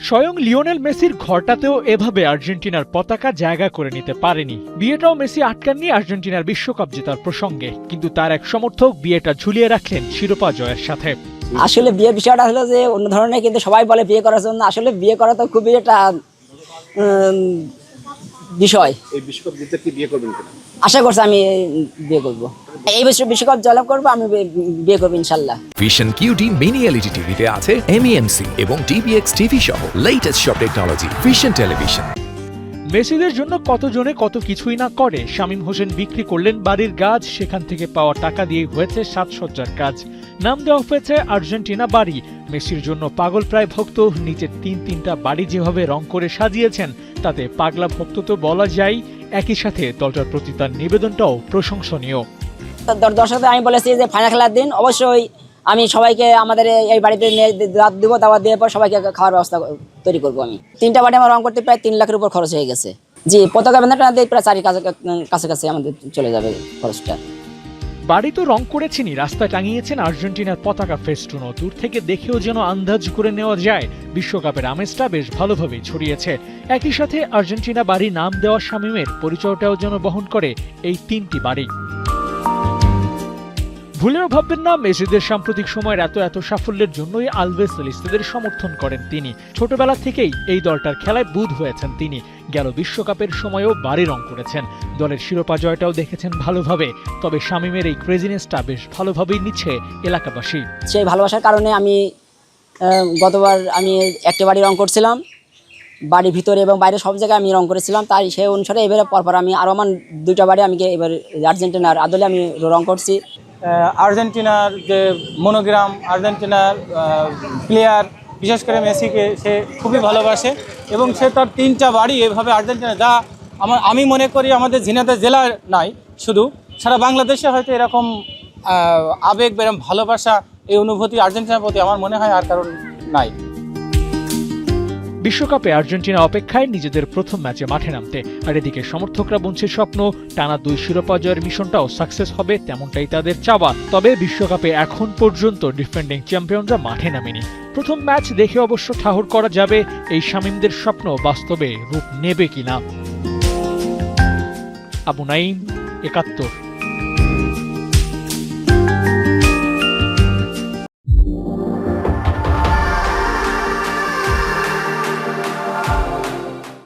স্বয়ং লিওনেল মেসির ঘরটাতেও এভাবে আর্জেন্টিনার পতাকা জায়গা করে নিতে পারেনি। বিয়েটাও মেসি আটকাননি আর্জেন্টিনার বিশ্বকাপ জেতার প্রসঙ্গে, কিন্তু তার এক সমর্থক বিয়েটা ঝুলিয়ে রাখলেন শিরোপা জয়ের সাথে। আসলে বিয়ে বিষয়টা হলো যে অন্য ধরনের, কিন্তু সবাই বলে বিয়ে করার জন্য। আসলে বিয়ে করা তো খুবই একটা বিষয়। এই বিশ্বকাপ জিততে কি বিয়ে করবেন কিনা? আশা করছি আমি বিয়ে করব, এই বছর বিশ্বকাপ জয়লাভ করবো, আমি বিয়ে করবো ইনশাল্লাহ। ভিশন কিউটি মিনি এলইডি টিভিতে আছে এমইএমসি এবং ডিবিএক্স টিভি সহ লেটেস্ট সব টেকনোলজি। Vision television. মেসিদের জন্য কতজনে কত কিছুই না করে। শামীম হোসেন বিক্রি করলেন বাড়ির গাছ, সেখান থেকে পাওয়া টাকা দিয়ে হয়েছে সাজসজ্জার কাজ। নাম দেওয়া হয়েছে আর্জেন্টিনা বাড়ি। মেসির জন্য পাগল প্রায় ভক্ত নিচের তিনটা বাড়ি যেভাবে রং করে সাজিয়েছেন, তাতে পাগলা ভক্ত তো বলা যায়। একই সাথে দলটার প্রতি তার নিবেদনটাও প্রশংসনীয়। দর্শকদের আমি বলেছি যে ফাইনাল খেলার দিন অবশ্যই আমি সবাইকে আমাদের এই বাড়িতে দাওয়াত দিব, দাওয়াত দেওয়ার পর সবাইকে খাওয়ার ব্যবস্থা তৈরি করবো। আমি 3টা বাড়ি আমার রং করতে প্রায় 3 লাখের উপর খরচ হয়ে গেছে। জি, পতাকা বাঁধাটা দিয়ে প্রায় 4 কাছাকাছি আমাদের চলে যাবে খরচটা। বাড়ি তো রং করেছেনই, রাস্তায় টাঙিয়েছেন আর্জেন্টিনার পতাকা ফেস্টুনও। দূর থেকে দেখেও যেন আন্দাজ করে নেওয়া যায় বিশ্বকাপের আমেজটা বেশ ভালোভাবেই ছড়িয়েছে। একই সাথে আর্জেন্টিনা বাড়ি নাম দেওয়া শামীমের পরিচয়টাও যেন বহন করে এই 3টি বাড়ি। ভুলেও ভাববেন না, মেসিদের সাম্প্রতিক সময়ের এত সাফল্যের জন্যই আলভেস সেলিস্তাদের সমর্থন করেন তিনি। ছোটবেলা থেকেই এই দলটার খেলায় বুঁদ হয়েছেন তিনি। গেল বিশ্বকাপের সময়ও বাড়ি রং করেছেন। দলের শিরোপা জয়টাও দেখেছেন ভালোভাবে। তবে শামীমের এই ক্রেজিনেসটা বেশ ভালোভাবেই নিচ্ছে এলাকাবাসী। সেই ভালোবাসার কারণে আমি গতবার আমি একটা বাড়ি রং করছিলাম, বাড়ির ভিতরে এবং বাইরে সব জায়গায় আমি রং করেছিলাম। তাই সেই অনুসারে এবারে পরপর আমি আরও আমার 2টা বাড়ি আমি এবার আর্জেন্টিনার আদলে আমি রং করছি। আর্জেন্টিনার যে মনোগ্রাম, আর্জেন্টিনার প্লেয়ার, বিশেষ করে মেসিকে সে খুবই ভালোবাসে এবং সে তার 3টা বাড়ি এভাবে আর্জেন্টিনা, যা আমি মনে করি আমাদের ঝিনাইদহ জেলার নাই, শুধু সারা বাংলাদেশে হয়তো এরকম আবেগ, এরকম ভালোবাসা, এই অনুভূতি আর্জেন্টিনার প্রতি আমার মনে হয় আর কারণ নাই। বিশ্বকাপে আর্জেন্টিনা অপেক্ষায় নিজেদের প্রথম ম্যাচে মাঠে নামতে। আর এদিকে সমর্থকরা বুনছে স্বপ্ন, টানা 2 শিরোপা জয়ের মিশনটাও সাকসেস হবে, তেমনটাই তাদের চাওয়া। তবে বিশ্বকাপে এখন পর্যন্ত ডিফেন্ডিং চ্যাম্পিয়নরা মাঠে নামেনি। প্রথম ম্যাচ দেখে অবশ্য ঠাহর করা যাবে এই শামীমদের স্বপ্ন বাস্তবে রূপ নেবে কিনা। আবু নাঈম, ৭১।